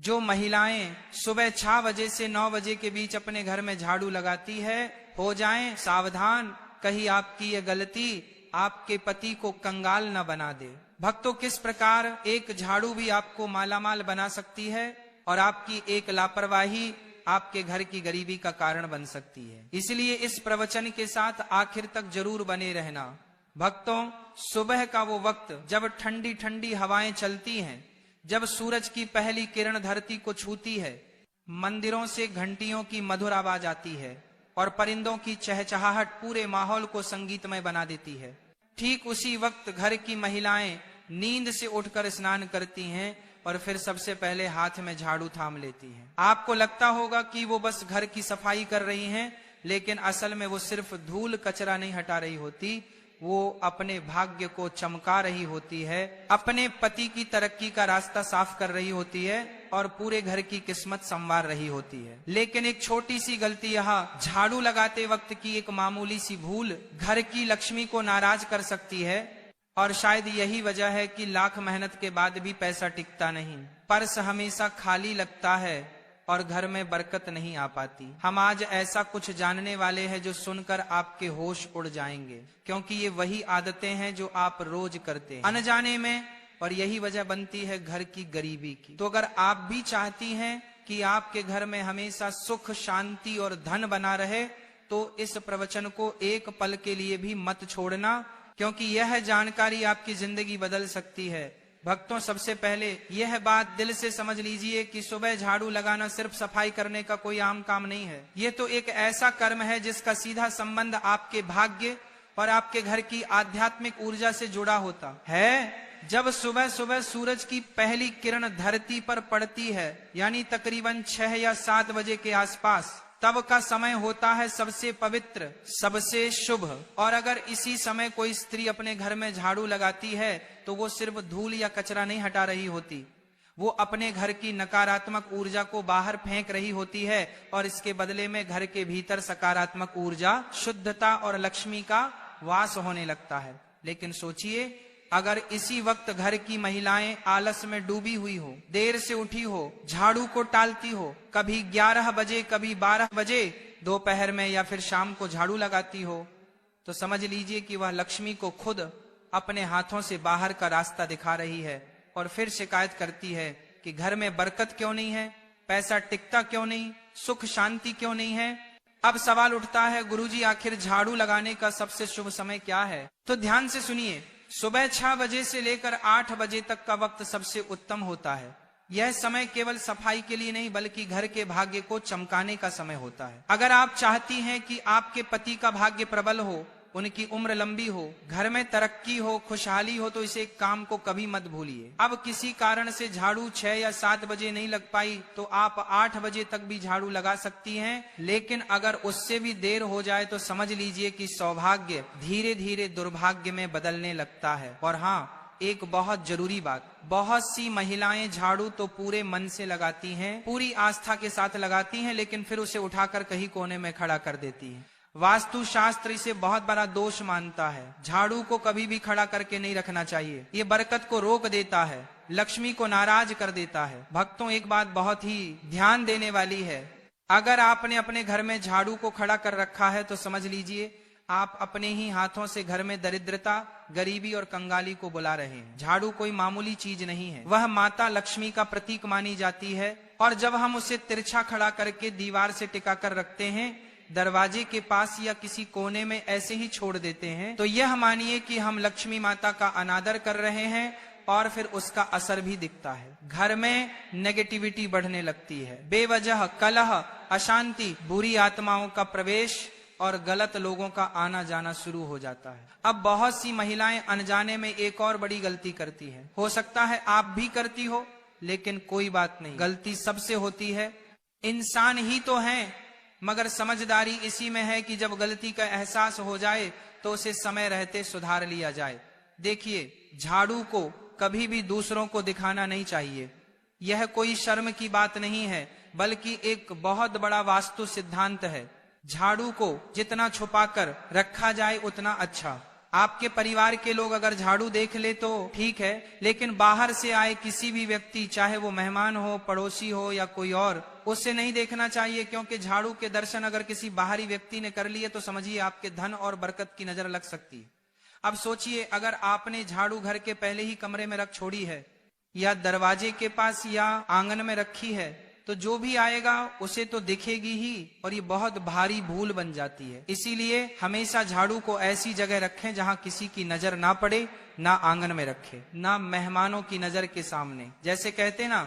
जो महिलाएं सुबह 6 बजे से 9 बजे के बीच अपने घर में झाड़ू लगाती है, हो जाएं सावधान, कहीं आपकी ये गलती आपके पति को कंगाल न बना दे। भक्तों, किस प्रकार एक झाड़ू भी आपको मालामाल बना सकती है और आपकी एक लापरवाही आपके घर की गरीबी का कारण बन सकती है। इसलिए इस प्रवचन के साथ आखिर तक जरूर बने रहना। भक्तों, सुबह का वो वक्त जब ठंडी ठंडी हवाएं चलती हैं, जब सूरज की पहली किरण धरती को छूती है, मंदिरों से घंटियों की मधुर आवाज आती है और परिंदों की चहचहाहट पूरे माहौल को संगीतमय बना देती है। ठीक उसी वक्त घर की महिलाएं नींद से उठकर स्नान करती हैं और फिर सबसे पहले हाथ में झाड़ू थाम लेती हैं। आपको लगता होगा कि वो बस घर की सफाई कर रही हैं, लेकिन असल में वो सिर्फ धूल कचरा नहीं हटा रही होती, वो अपने भाग्य को चमका रही होती है, अपने पति की तरक्की का रास्ता साफ कर रही होती है और पूरे घर की किस्मत संवार रही होती है। लेकिन एक छोटी सी गलती यहाँ झाड़ू लगाते वक्त की एक मामूली सी भूल घर की लक्ष्मी को नाराज कर सकती है और शायद यही वजह है कि लाख मेहनत के बाद भी पैसा टिकता नहीं, पर्स हमेशा खाली लगता है और घर में बरकत नहीं आ पाती। हम आज ऐसा कुछ जानने वाले हैं जो सुनकर आपके होश उड़ जाएंगे, क्योंकि ये वही आदतें हैं जो आप रोज करते हैं अनजाने में, और यही वजह बनती है घर की गरीबी की। तो अगर आप भी चाहती हैं कि आपके घर में हमेशा सुख, शांति और धन बना रहे, तो इस प्रवचन को एक पल के लिए भी मत छोड़ना, क्योंकि यह जानकारी आपकी जिंदगी बदल सकती है। भक्तों, सबसे पहले यह बात दिल से समझ लीजिए कि सुबह झाड़ू लगाना सिर्फ सफाई करने का कोई आम काम नहीं है। ये तो एक ऐसा कर्म है जिसका सीधा संबंध आपके भाग्य और आपके घर की आध्यात्मिक ऊर्जा से जुड़ा होता है। जब सुबह सुबह सूरज की पहली किरण धरती पर पड़ती है, यानी तकरीबन 6 या 7 बजे के आसपास, तब का समय होता है सबसे पवित्र, सबसे शुभ। और अगर इसी समय कोई स्त्री अपने घर में झाड़ू लगाती है तो वो सिर्फ धूल या कचरा नहीं हटा रही होती, वो अपने घर की नकारात्मक ऊर्जा को बाहर फेंक रही होती है और इसके बदले में घर के भीतर सकारात्मक ऊर्जा, शुद्धता और लक्ष्मी का वास होने लगता है। लेकिन सोचिए, अगर इसी वक्त घर की महिलाएं आलस में डूबी हुई हो, देर से उठी हो, झाड़ू को टालती हो, कभी 11 बजे कभी 12 बजे दोपहर में या फिर शाम को झाड़ू लगाती हो, तो समझ लीजिए कि वह लक्ष्मी को खुद अपने हाथों से बाहर का रास्ता दिखा रही है और फिर शिकायत करती है कि घर में बरकत क्यों नहीं है, पैसा टिकता क्यों नहीं, सुख शांति क्यों नहीं है। अब सवाल उठता है, गुरुजी आखिर झाड़ू लगाने का सबसे शुभ समय क्या है? तो ध्यान से सुनिए, सुबह 6 बजे से लेकर 8 बजे तक का वक्त सबसे उत्तम होता है। यह समय केवल सफाई के लिए नहीं बल्कि घर के भाग्य को चमकाने का समय होता है। अगर आप चाहती हैं कि आपके पति का भाग्य प्रबल हो, उनकी उम्र लंबी हो, घर में तरक्की हो, खुशहाली हो, तो इसे काम को कभी मत भूलिए। अब किसी कारण से झाड़ू 6 या 7 बजे नहीं लग पाई तो आप 8 बजे तक भी झाड़ू लगा सकती हैं, लेकिन अगर उससे भी देर हो जाए तो समझ लीजिए कि सौभाग्य धीरे धीरे दुर्भाग्य में बदलने लगता है। और हाँ, एक बहुत जरूरी बात, बहुत सी महिलाएं झाड़ू तो पूरे मन से लगाती हैं, पूरी आस्था के साथ लगाती हैं, लेकिन फिर उसे उठाकर कहीं कोने में खड़ा कर देती हैं। वास्तु शास्त्र इसे बहुत बड़ा दोष मानता है। झाड़ू को कभी भी खड़ा करके नहीं रखना चाहिए, ये बरकत को रोक देता है, लक्ष्मी को नाराज कर देता है। भक्तों, एक बात बहुत ही ध्यान देने वाली है, अगर आपने अपने घर में झाड़ू को खड़ा कर रखा है तो समझ लीजिए आप अपने ही हाथों से घर में दरिद्रता, गरीबी और कंगाली को बुला रहे हैं। झाड़ू कोई मामूली चीज नहीं है, वह माता लक्ष्मी का प्रतीक मानी जाती है, और जब हम उसे तिरछा खड़ा करके दीवार से टिका कर रखते हैं, दरवाजे के पास या किसी कोने में ऐसे ही छोड़ देते हैं, तो यह मानिए कि हम लक्ष्मी माता का अनादर कर रहे हैं और फिर उसका असर भी दिखता है। घर में नेगेटिविटी बढ़ने लगती है, बेवजह कलह, अशांति, बुरी आत्माओं का प्रवेश और गलत लोगों का आना जाना शुरू हो जाता है। अब बहुत सी महिलाएं अनजाने में एक और बड़ी गलती करती हैं। हो सकता है आप भी करती हो, लेकिन कोई बात नहीं, गलती सबसे होती है, इंसान ही तो हैं, मगर समझदारी इसी में है कि जब गलती का एहसास हो जाए तो उसे समय रहते सुधार लिया जाए। देखिए, झाड़ू को कभी भी दूसरों को दिखाना नहीं चाहिए, यह कोई शर्म की बात नहीं है, बल्कि एक बहुत बड़ा वास्तु सिद्धांत है। झाड़ू को जितना छुपाकर रखा जाए उतना अच्छा। आपके परिवार के लोग अगर झाड़ू देख ले तो ठीक है, लेकिन बाहर से आए किसी भी व्यक्ति, चाहे वो मेहमान हो, पड़ोसी हो या कोई और, उससे नहीं देखना चाहिए, क्योंकि झाड़ू के दर्शन अगर किसी बाहरी व्यक्ति ने कर लिए तो समझिए आपके धन और बरकत की नजर लग सकती है। अब सोचिए, अगर आपने झाड़ू घर के पहले ही कमरे में रख छोड़ी है या दरवाजे के पास या आंगन में रखी है, तो जो भी आएगा उसे तो दिखेगी ही, और ये बहुत भारी भूल बन जाती है। इसीलिए हमेशा झाड़ू को ऐसी जगह रखें जहां किसी की नजर ना पड़े, ना आंगन में रखें, ना मेहमानों की नजर के सामने। जैसे कहते ना,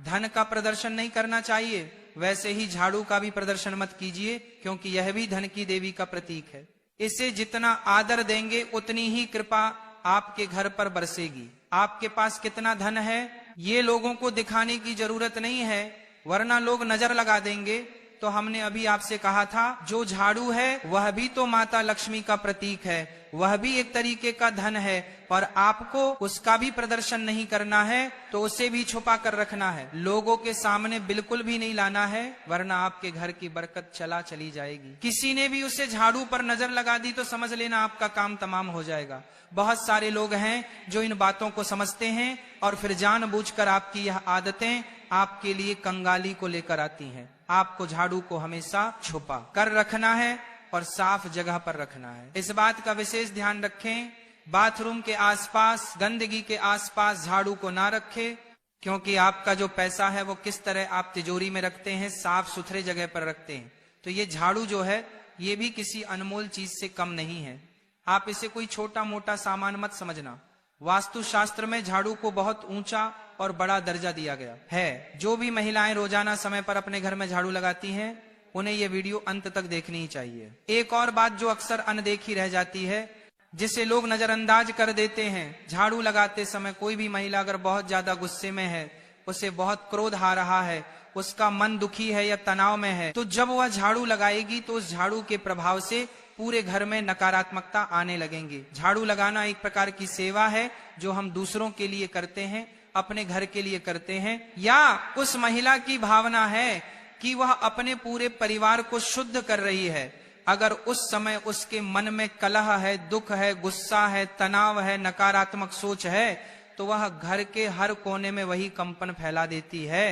धन का प्रदर्शन नहीं करना चाहिए, वैसे ही झाड़ू का भी प्रदर्शन मत कीजिए, क्योंकि यह भी धन की देवी का प्रतीक है। इसे जितना आदर देंगे उतनी ही कृपा आपके घर पर बरसेगी। आपके पास कितना धन है ये लोगों को दिखाने की जरूरत नहीं है, वरना लोग नजर लगा देंगे। तो हमने अभी आपसे कहा था, जो झाड़ू है वह भी तो माता लक्ष्मी का प्रतीक है, वह भी एक तरीके का धन है, और आपको उसका भी प्रदर्शन नहीं करना है, तो उसे भी छुपा कर रखना है, लोगों के सामने बिल्कुल भी नहीं लाना है, वरना आपके घर की बरकत चली जाएगी। किसी ने भी उसे झाड़ू पर नजर लगा दी तो समझ लेना आपका काम तमाम हो जाएगा। बहुत सारे लोग हैं जो इन बातों को समझते हैं और फिर जानबूझकर आपकी यह आदतें आपके लिए कंगाली को लेकर आती हैं। आपको झाड़ू को हमेशा छुपा कर रखना है और साफ जगह पर रखना है। इस बात का विशेष ध्यान रखें, बाथरूम के आसपास, गंदगी के आसपास झाड़ू को ना रखें, क्योंकि आपका जो पैसा है वो किस तरह आप तिजोरी में रखते हैं, साफ सुथरे जगह पर रखते हैं। तो ये झाड़ू जो है ये भी किसी अनमोल चीज से कम नहीं है। आप इसे कोई छोटा मोटा सामान मत समझना। वास्तुशास्त्र में झाड़ू को बहुत ऊंचा और बड़ा दर्जा दिया गया है। जो भी महिलाएं रोजाना समय पर अपने घर में झाड़ू लगाती हैं, उन्हें यह वीडियो अंत तक देखनी ही चाहिए। एक और बात जो अक्सर अनदेखी रह जाती है, जिसे लोग नजरअंदाज कर देते हैं, झाड़ू लगाते समय कोई भी महिला अगर बहुत ज्यादा गुस्से में है, उसे बहुत क्रोध आ रहा है, उसका मन दुखी है या तनाव में है, तो जब वह झाड़ू लगाएगी तो उस झाड़ू के प्रभाव से पूरे घर में नकारात्मकता आने लगेंगी। झाड़ू लगाना एक प्रकार की सेवा है जो हम दूसरों के लिए करते हैं, अपने घर के लिए करते हैं, या उस महिला की भावना है कि वह अपने पूरे परिवार को शुद्ध कर रही है। अगर उस समय उसके मन में कलह है, दुख है, गुस्सा है, तनाव है, नकारात्मक सोच है, तो वह घर के हर कोने में वही कंपन फैला देती है,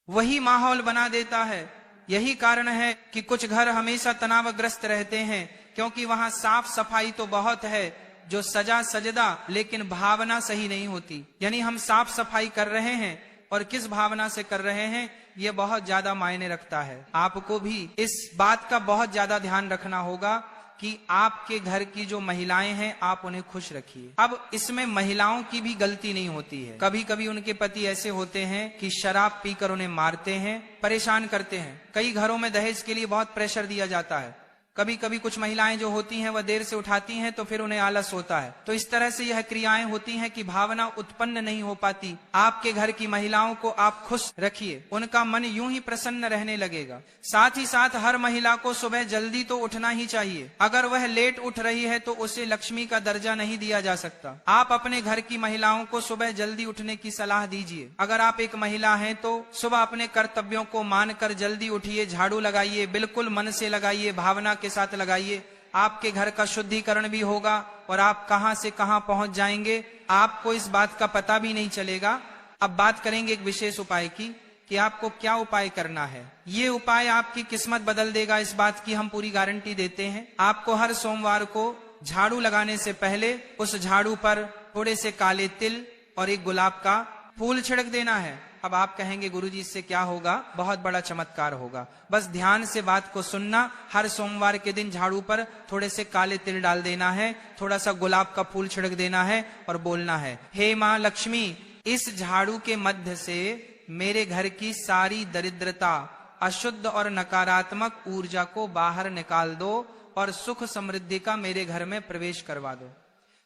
वही माहौल बना देता है। यही कारण है कि कुछ घर हमेशा तनावग्रस्त रहते हैं, क्योंकि वहां साफ सफाई तो बहुत है, जो सजा सजदा, लेकिन भावना सही नहीं होती। यानी हम साफ सफाई कर रहे हैं और किस भावना से कर रहे हैं, ये बहुत ज्यादा मायने रखता है। आपको भी इस बात का बहुत ज्यादा ध्यान रखना होगा कि आपके घर की जो महिलाएं हैं आप उन्हें खुश रखिए। अब इसमें महिलाओं की भी गलती नहीं होती है। कभी कभी उनके पति ऐसे होते हैं कि शराब पीकर उन्हें मारते हैं, परेशान करते हैं। कई घरों में दहेज के लिए बहुत प्रेशर दिया जाता है। कभी कभी कुछ महिलाएं जो होती हैं वह देर से उठाती हैं तो फिर उन्हें आलस होता है। तो इस तरह से यह क्रियाएं होती हैं कि भावना उत्पन्न नहीं हो पाती। आपके घर की महिलाओं को आप खुश रखिए, उनका मन यूं ही प्रसन्न रहने लगेगा। साथ ही साथ हर महिला को सुबह जल्दी तो उठना ही चाहिए। अगर वह लेट उठ रही है तो उसे लक्ष्मी का दर्जा नहीं दिया जा सकता। आप अपने घर की महिलाओं को सुबह जल्दी उठने की सलाह दीजिए। अगर आप एक महिला हैं तो सुबह अपने कर्तव्यों को मानकर जल्दी उठिए, झाड़ू लगाइए, बिल्कुल मन से लगाइए, भावना के साथ लगाइए। आपके घर का शुद्धिकरण भी होगा और आप कहां से कहां पहुंच जाएंगे आपको इस बात का पता भी नहीं चलेगा। अब बात करेंगे एक विशेष उपाय की कि आपको क्या उपाय करना है। ये उपाय आपकी किस्मत बदल देगा, इस बात की हम पूरी गारंटी देते हैं। आपको हर सोमवार को झाड़ू लगाने से पहले उस झाड़ू पर थोड़े से काले तिल और एक गुलाब का फूल छिड़क देना है। अब आप कहेंगे गुरुजी इससे क्या होगा? बहुत बड़ा चमत्कार होगा। बस ध्यान से बात को सुनना। हर सोमवार के दिन झाड़ू पर थोड़े से काले तिल डाल देना है, थोड़ा सा गुलाब का फूल छिड़क देना है और बोलना है, हे माँ लक्ष्मी, इस झाड़ू के मध्य से मेरे घर की सारी दरिद्रता, अशुद्ध और नकारात्मक ऊर्जा को बाहर निकाल दो और सुख समृद्धि का मेरे घर में प्रवेश करवा दो।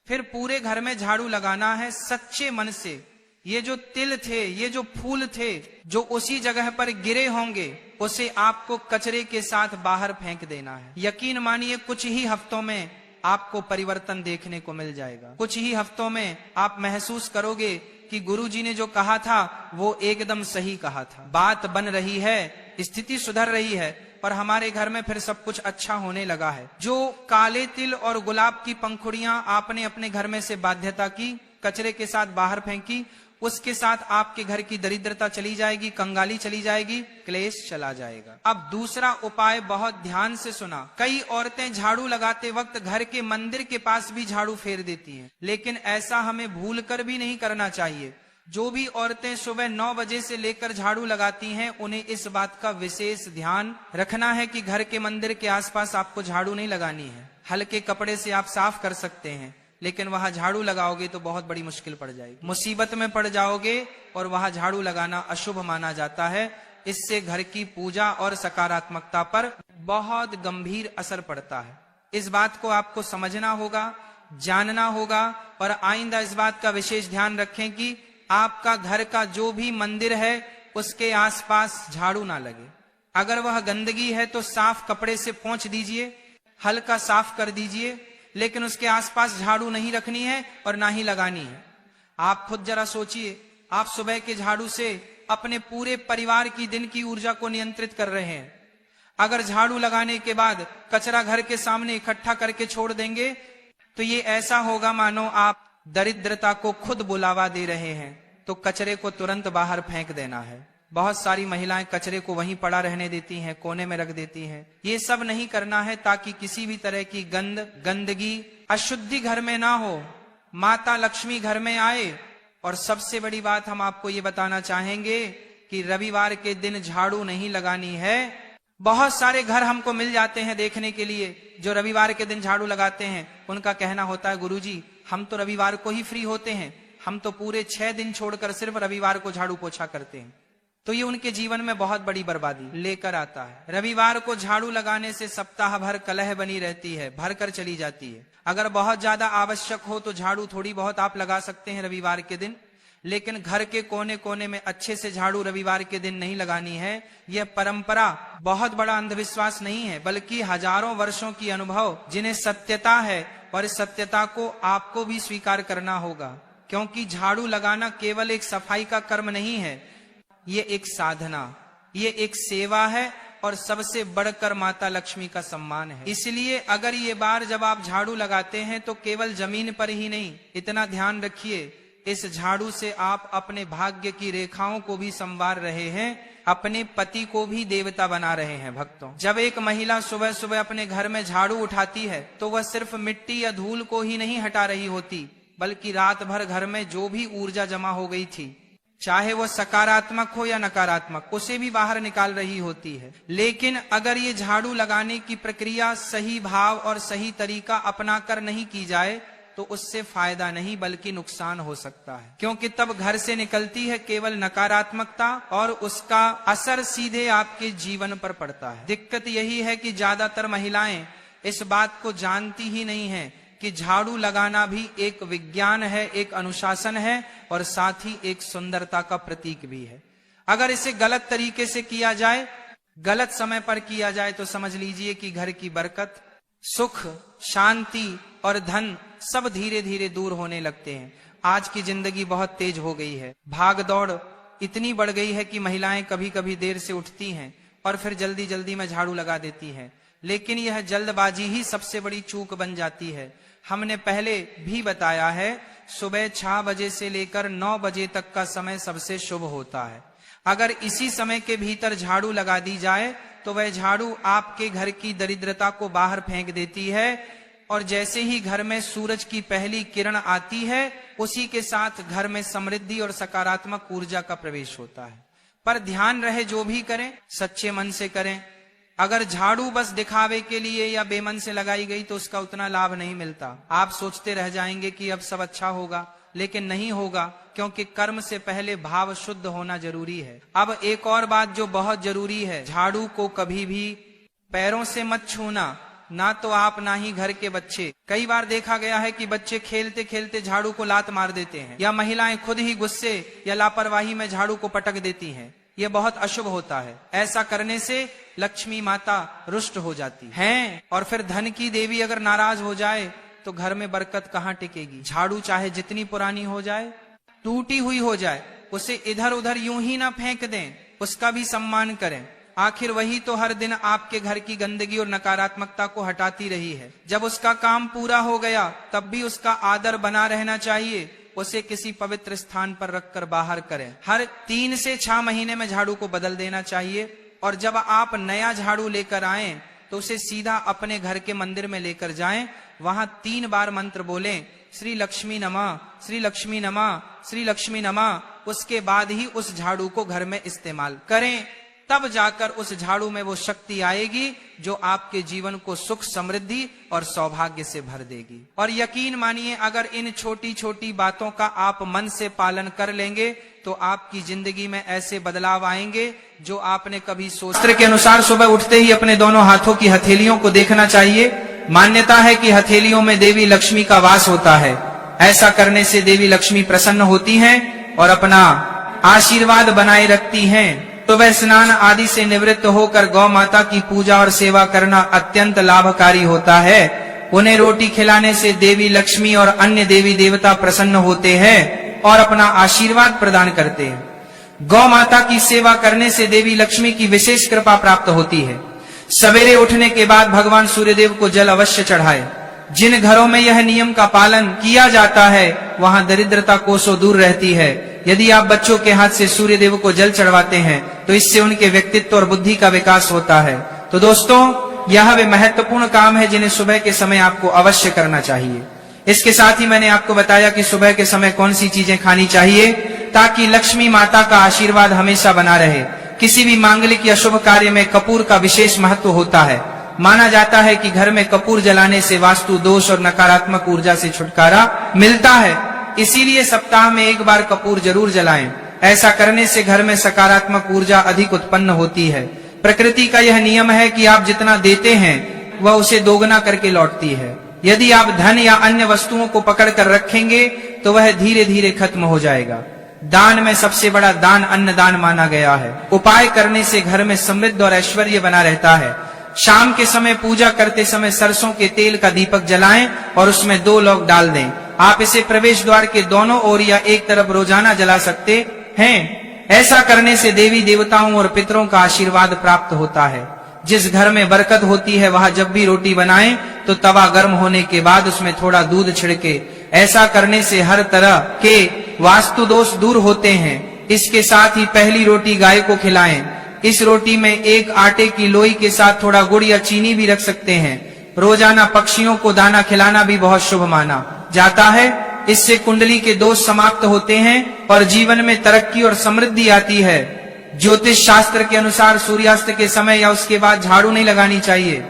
फिर पूरे घर में झाड़ू लगाना है सच्चे मन से। ये जो तिल थे, ये जो फूल थे, जो उसी जगह पर गिरे होंगे, उसे आपको कचरे के साथ बाहर फेंक देना है। यकीन मानिए कुछ ही हफ्तों में आपको परिवर्तन देखने को मिल जाएगा। कुछ ही हफ्तों में आप महसूस करोगे कि गुरुजी ने जो कहा था वो एकदम सही कहा था। बात बन रही है, स्थिति सुधर रही है। और हमारे घर में फिर सब कुछ अच्छा होने लगा है। जो काले तिल और गुलाब की पंखुड़ियां आपने अपने घर में से बाध्यता की, कचरे के साथ बाहर फेंकी, उसके साथ आपके घर की दरिद्रता चली जाएगी, कंगाली चली जाएगी, क्लेश चला जाएगा। अब दूसरा उपाय बहुत ध्यान से सुना। कई औरतें झाड़ू लगाते वक्त घर के मंदिर के पास भी झाड़ू फेर देती हैं, लेकिन ऐसा हमें भूल कर भी नहीं करना चाहिए। जो भी औरतें सुबह 9 बजे से लेकर झाड़ू लगाती हैं, उन्हें इस बात का विशेष ध्यान रखना है कि घर के मंदिर के आसपास आपको झाड़ू नहीं लगानी है। हल्के कपड़े से आप साफ कर सकते हैं, लेकिन वहां झाड़ू लगाओगे तो बहुत बड़ी मुश्किल पड़ जाएगी, मुसीबत में पड़ जाओगे, और वहां झाड़ू लगाना अशुभ माना जाता है। इससे घर की पूजा और सकारात्मकता पर बहुत गंभीर असर पड़ता है। इस बात को आपको समझना होगा, जानना होगा, और आइंदा इस बात का विशेष ध्यान रखें कि आपका घर का जो भी मंदिर है उसके आसपास झाड़ू ना लगे। अगर वह गंदगी है तो साफ कपड़े से पोंछ दीजिए, हल्का साफ कर दीजिए, लेकिन उसके आसपास झाड़ू नहीं रखनी है और ना ही लगानी है। आप खुद जरा सोचिए, आप सुबह के झाड़ू से अपने पूरे परिवार की दिन की ऊर्जा को नियंत्रित कर रहे हैं। अगर झाड़ू लगाने के बाद कचरा घर के सामने इकट्ठा करके छोड़ देंगे तो ये ऐसा होगा मानो आप दरिद्रता को खुद बुलावा दे रहे हैं। तो कचरे को तुरंत बाहर फेंक देना है। बहुत सारी महिलाएं कचरे को वहीं पड़ा रहने देती हैं, कोने में रख देती हैं। ये सब नहीं करना है ताकि किसी भी तरह की गंदगी, अशुद्धि घर में ना हो, माता लक्ष्मी घर में आए। और सबसे बड़ी बात हम आपको ये बताना चाहेंगे कि रविवार के दिन झाड़ू नहीं लगानी है। बहुत सारे घर हमको मिल जाते हैं देखने के लिए जो रविवार के दिन झाड़ू लगाते हैं। उनका कहना होता है, गुरुजी हम तो रविवार को ही फ्री होते हैं, हम तो पूरे 6 दिन छोड़कर सिर्फ रविवार को झाड़ू पोछा करते हैं। तो ये उनके जीवन में बहुत बड़ी बर्बादी लेकर आता है। रविवार को झाड़ू लगाने से सप्ताह भर कलह बनी रहती है, भर कर चली जाती है। अगर बहुत ज्यादा आवश्यक हो तो झाड़ू थोड़ी बहुत आप लगा सकते हैं रविवार के दिन, लेकिन घर के कोने कोने में अच्छे से झाड़ू रविवार के दिन नहीं लगानी है। यह परंपरा बहुत बड़ा अंधविश्वास नहीं है, बल्कि हजारों वर्षों की अनुभव जिन्हें सत्यता है, और इस सत्यता को आपको भी स्वीकार करना होगा। क्योंकि झाड़ू लगाना केवल एक सफाई का कर्म नहीं है, ये एक साधना, ये एक सेवा है, और सबसे बढ़कर माता लक्ष्मी का सम्मान है। इसलिए अगर ये बार जब आप झाड़ू लगाते हैं तो केवल जमीन पर ही नहीं, इतना ध्यान रखिए, इस झाड़ू से आप अपने भाग्य की रेखाओं को भी संवार रहे हैं, अपने पति को भी देवता बना रहे हैं। भक्तों, जब एक महिला सुबह सुबह अपने घर में झाड़ू उठाती है तो वह सिर्फ मिट्टी या धूल को ही नहीं हटा रही होती, बल्कि रात भर घर में जो भी ऊर्जा जमा हो गई थी, चाहे वो सकारात्मक हो या नकारात्मक, उसे भी बाहर निकाल रही होती है। लेकिन अगर ये झाड़ू लगाने की प्रक्रिया सही भाव और सही तरीका अपनाकर नहीं की जाए तो उससे फायदा नहीं बल्कि नुकसान हो सकता है। क्योंकि तब घर से निकलती है केवल नकारात्मकता, और उसका असर सीधे आपके जीवन पर पड़ता है। दिक्कत यही है कि ज्यादातर महिलाएं इस बात को जानती ही नहीं है कि झाड़ू लगाना भी एक विज्ञान है, एक अनुशासन है, और साथ ही एक सुंदरता का प्रतीक भी है। अगर इसे गलत तरीके से किया जाए, गलत समय पर किया जाए, तो समझ लीजिए कि घर की बरकत, सुख, शांति और धन सब धीरे धीरे दूर होने लगते हैं। आज की जिंदगी बहुत तेज हो गई है, भाग दौड़ इतनी बढ़ गई है कि महिलाएं कभी कभी देर से उठती हैं और फिर जल्दी जल्दी में झाड़ू लगा देती हैं। लेकिन यह जल्दबाजी ही सबसे बड़ी चूक बन जाती है। हमने पहले भी बताया है, सुबह 6 बजे से लेकर 9 बजे तक का समय सबसे शुभ होता है। अगर इसी समय के भीतर झाड़ू लगा दी जाए तो वह झाड़ू आपके घर की दरिद्रता को बाहर फेंक देती है, और जैसे ही घर में सूरज की पहली किरण आती है उसी के साथ घर में समृद्धि और सकारात्मक ऊर्जा का प्रवेश होता है। पर ध्यान रहे, जो भी करें सच्चे मन से करें। अगर झाड़ू बस दिखावे के लिए या बेमन से लगाई गई तो उसका उतना लाभ नहीं मिलता। आप सोचते रह जाएंगे कि अब सब अच्छा होगा, लेकिन नहीं होगा, क्योंकि कर्म से पहले भाव शुद्ध होना जरूरी है। अब एक और बात जो बहुत जरूरी है, झाड़ू को कभी भी पैरों से मत छूना, ना तो आप ना ही घर के बच्चे। कई बार देखा गया है कि बच्चे खेलते खेलते झाड़ू को लात मार देते हैं, या महिलाएं खुद ही गुस्से या लापरवाही में झाड़ू को पटक देती हैं। ये बहुत अशुभ होता है। ऐसा करने से लक्ष्मी माता रुष्ट हो जाती है, और फिर धन की देवी अगर नाराज हो जाए तो घर में बरकत कहाँ टिकेगी। झाड़ू चाहे जितनी पुरानी हो जाए, टूटी हुई हो जाए, उसे इधर उधर यूं ही ना फेंक दें, उसका भी सम्मान करें। आखिर वही तो हर दिन आपके घर की गंदगी और नकारात्मकता को हटाती रही है। जब उसका काम पूरा हो गया तब भी उसका आदर बना रहना चाहिए। उसे किसी पवित्र स्थान पर रखकर बाहर करें। हर 3 से 6 महीने में झाड़ू को बदल देना चाहिए। और जब आप नया झाड़ू लेकर आएं तो उसे सीधा अपने घर के मंदिर में लेकर जाएं। वहां 3 बार मंत्र बोलें, श्री लक्ष्मी नमः, श्री लक्ष्मी नमः, श्री लक्ष्मी नमः। उसके बाद ही उस झाड़ू को घर में इस्तेमाल करें। तब जाकर उस झाड़ू में वो शक्ति आएगी जो आपके जीवन को सुख, समृद्धि और सौभाग्य से भर देगी। और यकीन मानिए, अगर इन छोटी छोटी बातों का आप मन से पालन कर लेंगे तो आपकी जिंदगी में ऐसे बदलाव आएंगे जो आपने कभी सोचा। शास्त्र के अनुसार सुबह उठते ही अपने दोनों हाथों की हथेलियों को देखना चाहिए। मान्यता है कि हथेलियों में देवी लक्ष्मी का वास होता है। ऐसा करने से देवी लक्ष्मी प्रसन्न होती हैं और अपना आशीर्वाद बनाए रखती हैं। तो वह स्नान आदि से निवृत्त होकर गौ माता की पूजा और सेवा करना अत्यंत लाभकारी होता है। उन्हें रोटी खिलाने से देवी लक्ष्मी और अन्य देवी देवता प्रसन्न होते हैं और अपना आशीर्वाद प्रदान करते हैं। गौ माता की सेवा करने से देवी लक्ष्मी की विशेष कृपा प्राप्त होती है। सवेरे उठने के बाद भगवान सूर्यदेव को जल अवश्य चढ़ाए। जिन घरों में यह नियम का पालन किया जाता है वहां दरिद्रता कोसों दूर रहती है। यदि आप बच्चों के हाथ से सूर्यदेव को जल चढ़वाते हैं तो इससे उनके व्यक्तित्व और बुद्धि का विकास होता है। तो दोस्तों, यह वे महत्वपूर्ण काम है जिन्हें सुबह के समय आपको अवश्य करना चाहिए। इसके साथ ही मैंने आपको बताया कि सुबह के समय कौन सी चीजें खानी चाहिए ताकि लक्ष्मी माता का आशीर्वाद हमेशा बना रहे। किसी भी मांगलिक या शुभ कार्य में कपूर का विशेष महत्व होता है। माना जाता है कि घर में कपूर जलाने से वास्तु दोष और नकारात्मक ऊर्जा से छुटकारा मिलता है। इसीलिए सप्ताह में 1 बार कपूर जरूर जलाएं। ऐसा करने से घर में सकारात्मक ऊर्जा अधिक उत्पन्न होती है। प्रकृति का यह नियम है कि आप जितना देते हैं वह उसे दोगुना करके लौटती है। यदि आप धन या अन्य वस्तुओं को पकड़ कर रखेंगे तो वह धीरे धीरे खत्म हो जाएगा। दान में सबसे बड़ा दान अन्नदान माना गया है। उपाय करने से घर में समृद्धि और ऐश्वर्य बना रहता है। शाम के समय पूजा करते समय सरसों के तेल का दीपक जलाएं और उसमें 2 लौंग डाल दें। आप इसे प्रवेश द्वार के दोनों ओर या एक तरफ रोजाना जला सकते हैं। ऐसा करने से देवी देवताओं और पितरों का आशीर्वाद प्राप्त होता है। जिस घर में बरकत होती है वहां जब भी रोटी बनाएं तो तवा गर्म होने के बाद उसमें थोड़ा दूध छिड़के। ऐसा करने से हर तरह के वास्तु दोष दूर होते हैं। इसके साथ ही पहली रोटी गाय को खिलाएं। इस रोटी में 1 आटे की लोई के साथ थोड़ा गुड़ या चीनी भी रख सकते हैं। रोजाना पक्षियों को दाना खिलाना भी बहुत शुभ माना जाता है। इससे कुंडली के दोष समाप्त होते हैं और जीवन में तरक्की और समृद्धि आती है। ज्योतिष शास्त्र के अनुसार सूर्यास्त के समय या उसके बाद झाड़ू नहीं लगानी चाहिए।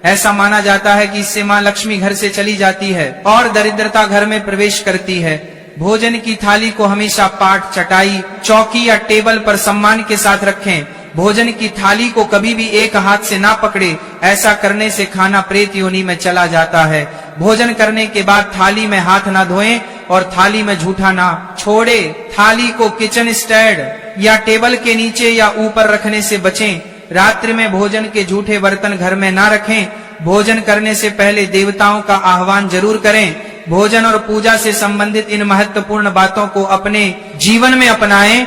ऐसा माना जाता है कि इससे मां लक्ष्मी घर से चली जाती है और दरिद्रता घर में प्रवेश करती है। भोजन की थाली को हमेशा पाट, चटाई, चौकी या टेबल पर सम्मान के साथ रखें। भोजन की थाली को कभी भी एक हाथ से ना पकड़े। ऐसा करने से खाना प्रेत योनि में चला जाता है। भोजन करने के बाद थाली में हाथ ना धोएं और थाली में जूठा ना छोड़े। थाली को किचन स्टैंड या टेबल के नीचे या ऊपर रखने से बचें। रात्रि में भोजन के जूठे बर्तन घर में ना रखें। भोजन करने से पहले देवताओं का आह्वान जरूर करें। भोजन और पूजा से संबंधित इन महत्वपूर्ण बातों को अपने जीवन में अपनाएं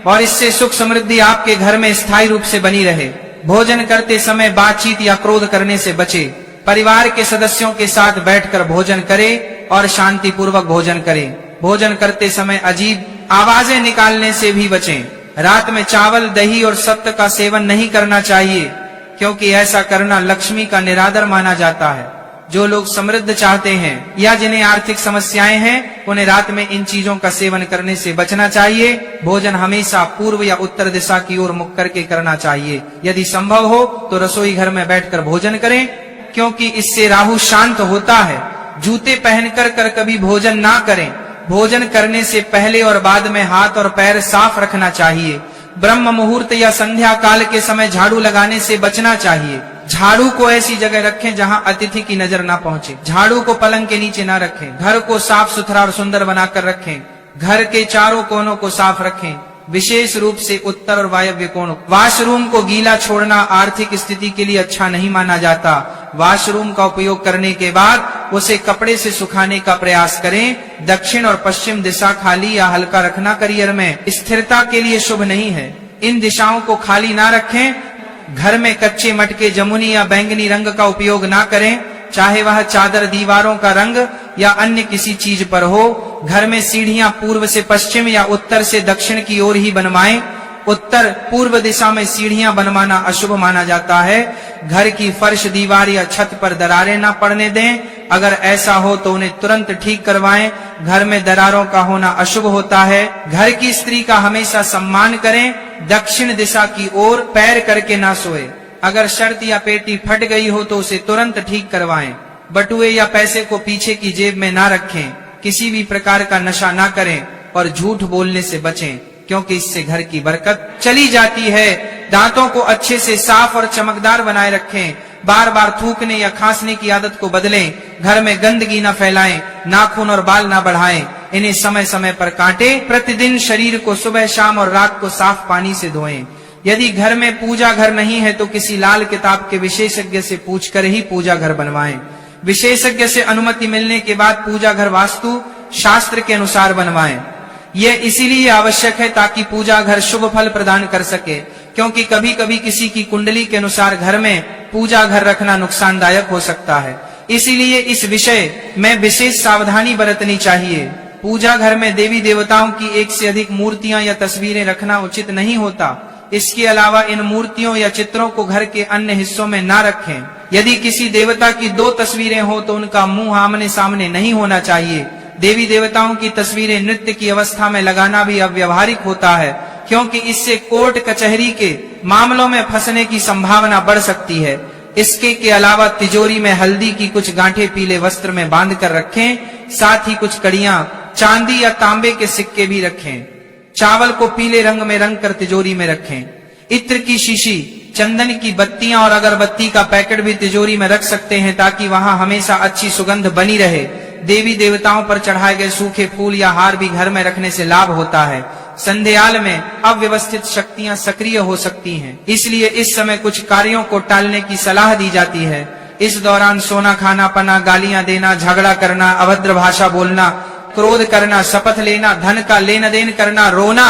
और इससे सुख समृद्धि आपके घर में स्थायी रूप से बनी रहे। भोजन करते समय बातचीत या क्रोध करने से बचें। परिवार के सदस्यों के साथ बैठकर भोजन करें और शांति पूर्वक भोजन करें। भोजन करते समय अजीब आवाजें निकालने से भी बचें। रात में चावल, दही और सत्तू का सेवन नहीं करना चाहिए क्योंकि ऐसा करना लक्ष्मी का निरादर माना जाता है। जो लोग समृद्ध चाहते हैं या जिन्हें आर्थिक समस्याएं हैं उन्हें रात में इन चीजों का सेवन करने से बचना चाहिए। भोजन हमेशा पूर्व या उत्तर दिशा की ओर मुख करके करना चाहिए। यदि संभव हो तो रसोई घर में बैठकर भोजन करें क्योंकि इससे राहु शांत होता है। जूते पहनकर कर कभी भोजन ना करें। भोजन करने से पहले और बाद में हाथ और पैर साफ रखना चाहिए। ब्रह्म मुहूर्त या संध्या काल के समय झाड़ू लगाने से बचना चाहिए। झाड़ू को ऐसी जगह रखें जहां अतिथि की नजर ना पहुंचे। झाड़ू को पलंग के नीचे ना रखें। घर को साफ सुथरा और सुंदर बनाकर रखें। घर के चारों कोनों को साफ रखें, विशेष रूप से उत्तर और वायव्य कोण। वॉशरूम को गीला छोड़ना आर्थिक स्थिति के लिए अच्छा नहीं माना जाता। वॉशरूम का उपयोग करने के बाद उसे कपड़े से सुखाने का प्रयास करें। दक्षिण और पश्चिम दिशा खाली या हल्का रखना करियर में स्थिरता के लिए शुभ नहीं है। इन दिशाओं को खाली ना रखें घर में कच्चे मटके, जमुनी या बैंगनी रंग का उपयोग ना करें, चाहे वह चादर, दीवारों का रंग या अन्य किसी चीज पर हो। घर में सीढ़ियां पूर्व से पश्चिम या उत्तर से दक्षिण की ओर ही बनवाएं। उत्तर पूर्व दिशा में सीढ़ियां बनवाना अशुभ माना जाता है। घर की फर्श, दीवार या छत पर दरारें ना पड़ने दें। अगर ऐसा हो तो उन्हें तुरंत ठीक करवाएं। घर में दरारों का होना अशुभ होता है। घर की स्त्री का हमेशा सम्मान करें। दक्षिण दिशा की ओर पैर करके ना सोए। अगर शर्त या पेटी फट गई हो तो उसे तुरंत ठीक करवाएं। बटुए या पैसे को पीछे की जेब में ना रखें। किसी भी प्रकार का नशा ना करें और झूठ बोलने से बचें, क्योंकि इससे घर की बरकत चली जाती है। दांतों को अच्छे से साफ और चमकदार बनाए रखें। बार बार थूकने या खांसने की आदत को बदलें। घर में गंदगी न फैलाएं। नाखून और बाल न बढ़ाएं। इन्हें समय समय पर काटें। प्रतिदिन शरीर को सुबह, शाम और रात को साफ पानी से धोएं। यदि घर में पूजा घर नहीं है तो किसी लाल किताब के विशेषज्ञ से पूछकर ही पूजा घर बनवाएं। विशेषज्ञ से अनुमति मिलने के बाद पूजा घर वास्तु शास्त्र के अनुसार बनवाएं। यह इसीलिए आवश्यक है ताकि पूजा घर शुभ फल प्रदान कर सके, क्योंकि कभी कभी किसी की कुंडली के अनुसार घर में पूजा घर रखना नुकसानदायक हो सकता है। इसीलिए इस विषय में विशेष सावधानी बरतनी चाहिए। पूजा घर में देवी देवताओं की एक से अधिक मूर्तियां या तस्वीरें रखना उचित नहीं होता। इसके अलावा इन मूर्तियों या चित्रों को घर के अन्य हिस्सों में ना रखें। यदि किसी देवता की 2 तस्वीरें हो तो उनका मुंह आमने सामने नहीं होना चाहिए। देवी देवताओं की तस्वीरें नृत्य की अवस्था में लगाना भी अव्यवहारिक होता है, क्योंकि इससे कोर्ट कचहरी के मामलों में फंसने की संभावना बढ़ सकती है। इसके के अलावा तिजोरी में हल्दी की कुछ गांठें पीले वस्त्र में बांध कर रखें। साथ ही कुछ कड़ियां, चांदी या तांबे के सिक्के भी रखें। चावल को पीले रंग में रंग कर तिजोरी में रखें। इत्र की शीशी, चंदन की बत्तियां और अगरबत्ती का पैकेट भी तिजोरी में रख सकते हैं, ताकि वहां हमेशा अच्छी सुगंध बनी रहे। देवी देवताओं पर चढ़ाए गए सूखे फूल या हार भी घर में रखने से लाभ होता है। संध्याकाल में अव्यवस्थित शक्तियां सक्रिय हो सकती हैं, इसलिए इस समय कुछ कार्यों को टालने की सलाह दी जाती है। इस दौरान सोना खाना, पना, गालियां देना, झगड़ा करना, अभद्र भाषा बोलना, क्रोध करना, शपथ लेना, धन का लेन देन करना, रोना,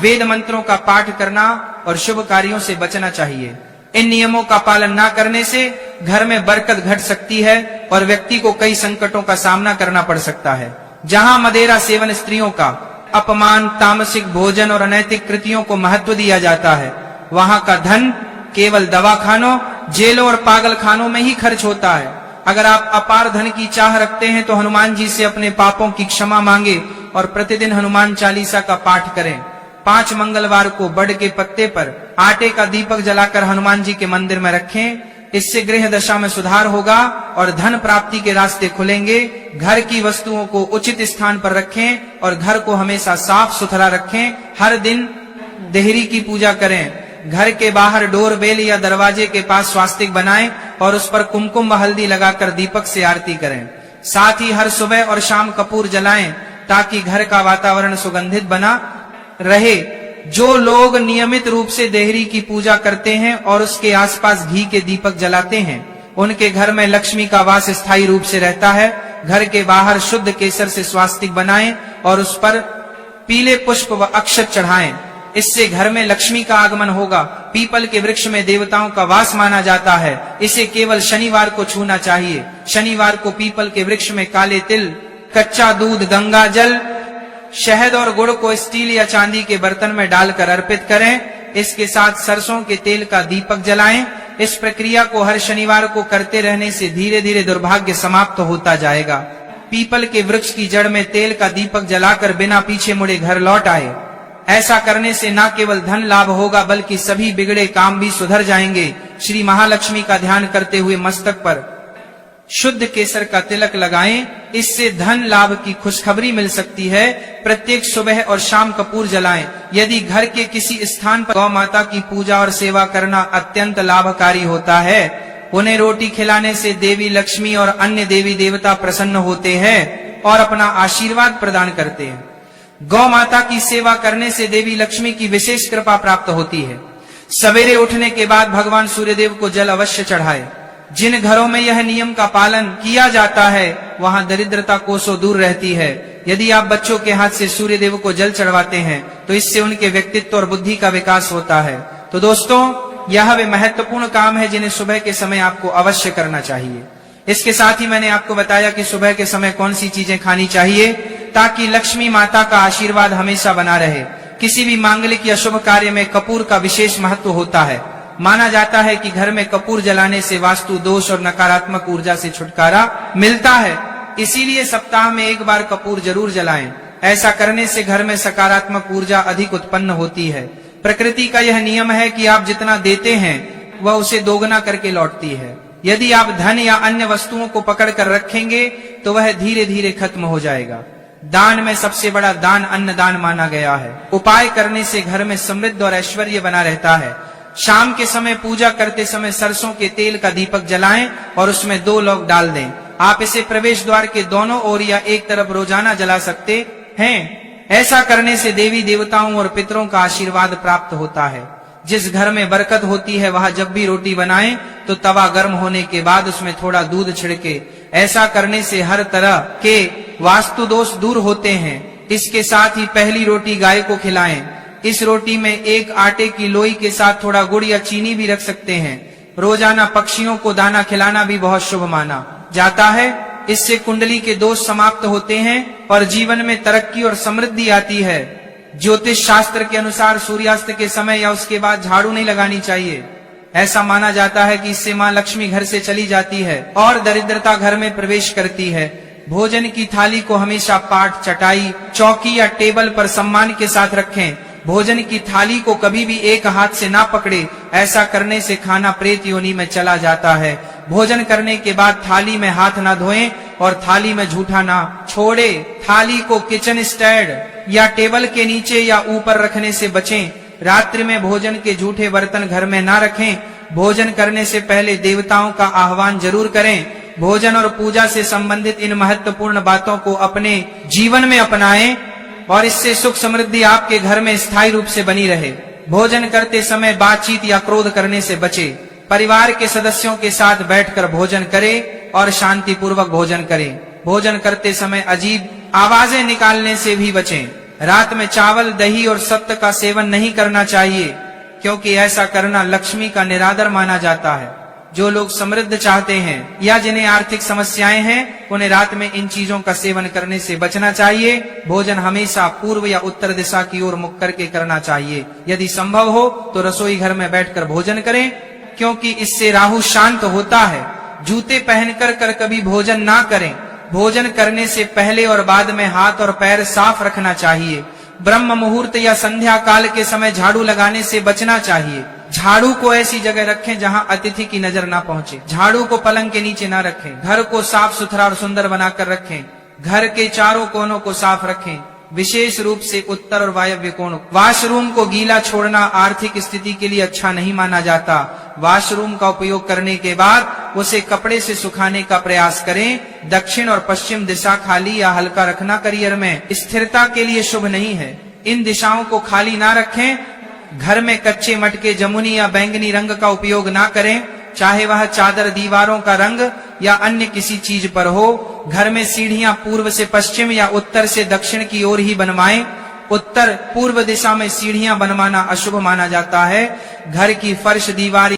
वेद मंत्रों का पाठ करना और शुभ कार्यों से बचना चाहिए। इन नियमों का पालन न करने से घर में बरकत घट सकती है और व्यक्ति को कई संकटों का सामना करना पड़ सकता है। जहां मदिरा सेवन, स्त्रियों का अपमान, तामसिक भोजन और अनैतिक कृतियों को महत्व दिया जाता है, वहां का धन केवल दवाखानों, जेलों और पागल खानों में ही खर्च होता है। अगर आप अपार धन की चाह रखते हैं तो हनुमान जी से अपने पापों की क्षमा मांगे और प्रतिदिन हनुमान चालीसा का पाठ करें। 5 मंगलवार को बड़ के पत्ते पर आटे का दीपक जलाकर हनुमान जी के मंदिर में रखें। इससे गृह दशा में सुधार होगा और धन प्राप्ति के रास्ते खुलेंगे। घर की वस्तुओं को उचित स्थान पर रखें और घर को हमेशा साफ सुथरा रखें। हर दिन देहरी की पूजा करें। घर के बाहर डोर बेल या दरवाजे के पास स्वास्तिक बनाएं और उस पर कुमकुम व हल्दी लगाकर दीपक से आरती करें। साथ ही हर सुबह और शाम कपूर जलाएं ताकि घर का वातावरण सुगंधित बना रहे। जो लोग नियमित रूप से देहरी की पूजा करते हैं और उसके आसपास घी के दीपक जलाते हैं, उनके घर में लक्ष्मी का वास स्थायी रूप से रहता है। घर के बाहर शुद्ध केसर से स्वास्तिक बनाएं और उस पर पीले पुष्प व अक्षत चढ़ाएं। इससे घर में लक्ष्मी का आगमन होगा। पीपल के वृक्ष में देवताओं का वास माना जाता है। इसे केवल शनिवार को छूना चाहिए। शनिवार को पीपल के वृक्ष में काले तिल, कच्चा दूध, गंगा जल, शहद और गुड़ को स्टील या चांदी के बर्तन में डालकर अर्पित करें। इसके साथ सरसों के तेल का दीपक जलाएं। इस प्रक्रिया को हर शनिवार को करते रहने से धीरे धीरे दुर्भाग्य समाप्त होता जाएगा। पीपल के वृक्ष की जड़ में तेल का दीपक जलाकर बिना पीछे मुड़े घर लौट आए। ऐसा करने से न केवल धन लाभ होगा बल्कि सभी बिगड़े काम भी सुधर जाएंगे। श्री महालक्ष्मी का ध्यान करते हुए मस्तक पर शुद्ध केसर का तिलक लगाएं। इससे धन लाभ की खुशखबरी मिल सकती है। प्रत्येक सुबह और शाम कपूर जलाएं। यदि घर के किसी स्थान पर गौ माता की पूजा और सेवा करना अत्यंत लाभकारी होता है। उन्हें रोटी खिलाने से देवी लक्ष्मी और अन्य देवी देवता प्रसन्न होते हैं और अपना आशीर्वाद प्रदान करते हैं। गौ माता की सेवा करने से देवी लक्ष्मी की विशेष कृपा प्राप्त होती है। सवेरे उठने के बाद भगवान सूर्यदेव को जल अवश्य चढ़ाए। जिन घरों में यह नियम का पालन किया जाता है वहां दरिद्रता कोसों दूर रहती है। यदि आप बच्चों के हाथ से सूर्यदेव को जल चढ़वाते हैं तो इससे उनके व्यक्तित्व और बुद्धि का विकास होता है। तो दोस्तों, यह वे महत्वपूर्ण काम है जिन्हें सुबह के समय आपको अवश्य करना चाहिए। इसके साथ ही मैंने आपको बताया कि सुबह के समय कौन सी चीजें खानी चाहिए ताकि लक्ष्मी माता का आशीर्वाद हमेशा बना रहे। किसी भी मांगलिक या शुभ कार्य में कपूर का विशेष महत्व होता है। माना जाता है कि घर में कपूर जलाने से वास्तु दोष और नकारात्मक ऊर्जा से छुटकारा मिलता है। इसीलिए सप्ताह में एक बार कपूर जरूर जलाएं। ऐसा करने से घर में सकारात्मक ऊर्जा अधिक उत्पन्न होती है। प्रकृति का यह नियम है कि आप जितना देते हैं वह उसे दोगुना करके लौटती है। यदि आप धन या अन्य वस्तुओं को पकड़ कर रखेंगे तो वह धीरे धीरे खत्म हो जाएगा। दान में सबसे बड़ा दान अन्नदान माना गया है। उपाय करने से घर में समृद्धि और ऐश्वर्य बना रहता है। शाम के समय पूजा करते समय सरसों के तेल का दीपक जलाएं और उसमें 2 लौंग डाल दें। आप इसे प्रवेश द्वार के दोनों ओर या एक तरफ रोजाना जला सकते हैं। ऐसा करने से देवी देवताओं और पितरों का आशीर्वाद प्राप्त होता है। जिस घर में बरकत होती है वहां जब भी रोटी बनाएं तो तवा गर्म होने के बाद उसमें थोड़ा दूध छिड़के। ऐसा करने से हर तरह के वास्तु दोष दूर होते हैं। इसके साथ ही पहली रोटी गाय को खिलाएं। इस रोटी में एक आटे की लोई के साथ थोड़ा गुड़ या चीनी भी रख सकते हैं। रोजाना पक्षियों को दाना खिलाना भी बहुत शुभ माना जाता है। इससे कुंडली के दोष समाप्त होते हैं और जीवन में तरक्की और समृद्धि आती है। ज्योतिष शास्त्र के अनुसार सूर्यास्त के समय या उसके बाद झाड़ू नहीं लगानी चाहिए। ऐसा माना जाता है कि इससे मां लक्ष्मी घर से चली जाती है और दरिद्रता घर में प्रवेश करती है। भोजन की थाली को हमेशा पाट, चटाई, चौकी या टेबल पर सम्मान के साथ रखें। भोजन की थाली को कभी भी एक हाथ से ना पकड़े। ऐसा करने से खाना प्रेत योनि में चला जाता है। भोजन करने के बाद थाली में हाथ ना धोएं और थाली में झूठा ना छोड़े। थाली को किचन स्टैंड या टेबल के नीचे या ऊपर रखने से बचें। रात्रि में भोजन के झूठे बर्तन घर में ना रखें। भोजन करने से पहले देवताओं का आह्वान जरूर करें। भोजन और पूजा से संबंधित इन महत्वपूर्ण बातों को अपने जीवन में अपनाएं और इससे सुख समृद्धि आपके घर में स्थायी रूप से बनी रहे। भोजन करते समय बातचीत या क्रोध करने से बचें। परिवार के सदस्यों के साथ बैठकर भोजन करें और शांति पूर्वक भोजन करें। भोजन करते समय अजीब आवाजें निकालने से भी बचें। रात में चावल, दही और सत्त का सेवन नहीं करना चाहिए क्योंकि ऐसा करना लक्ष्मी का निरादर माना जाता है। जो लोग समृद्ध चाहते हैं या जिन्हें आर्थिक समस्याएं हैं उन्हें रात में इन चीजों का सेवन करने से बचना चाहिए। भोजन हमेशा पूर्व या उत्तर दिशा की ओर मुख करके करना चाहिए। यदि संभव हो तो रसोई घर में बैठकर भोजन करें क्योंकि इससे राहु शांत होता है। जूते पहनकर कर कभी भोजन ना करें। भोजन करने से पहले और बाद में हाथ और पैर साफ रखना चाहिए। ब्रह्म मुहूर्त या संध्या काल के समय झाड़ू लगाने से बचना चाहिए। झाड़ू को ऐसी जगह रखें जहां अतिथि की नजर ना पहुंचे। झाड़ू को पलंग के नीचे ना रखें। घर को साफ सुथरा और सुंदर बनाकर रखें। घर के चारों कोनों को साफ रखें, विशेष रूप से उत्तर और वायव्य कोण। वॉशरूम को गीला छोड़ना आर्थिक स्थिति के लिए अच्छा नहीं माना जाता। वॉशरूम का उपयोग करने के बाद उसे कपड़े से सुखाने का प्रयास करें। दक्षिण और पश्चिम दिशा खाली या हल्का रखना करियर में स्थिरता के लिए शुभ नहीं है। इन दिशाओं को खाली ना रखें। घर में कच्चे मटके, जमुनी या बैंगनी रंग का उपयोग ना करें, चाहे वह चादर, दीवारों का रंग या अन्य किसी चीज पर हो। घर में सीढ़ियां पूर्व से पश्चिम या उत्तर से दक्षिण की ओर ही बनवाएं। उत्तर पूर्व दिशा में सीढ़ियां बनवाना अशुभ माना जाता है। घर की फर्श, दीवार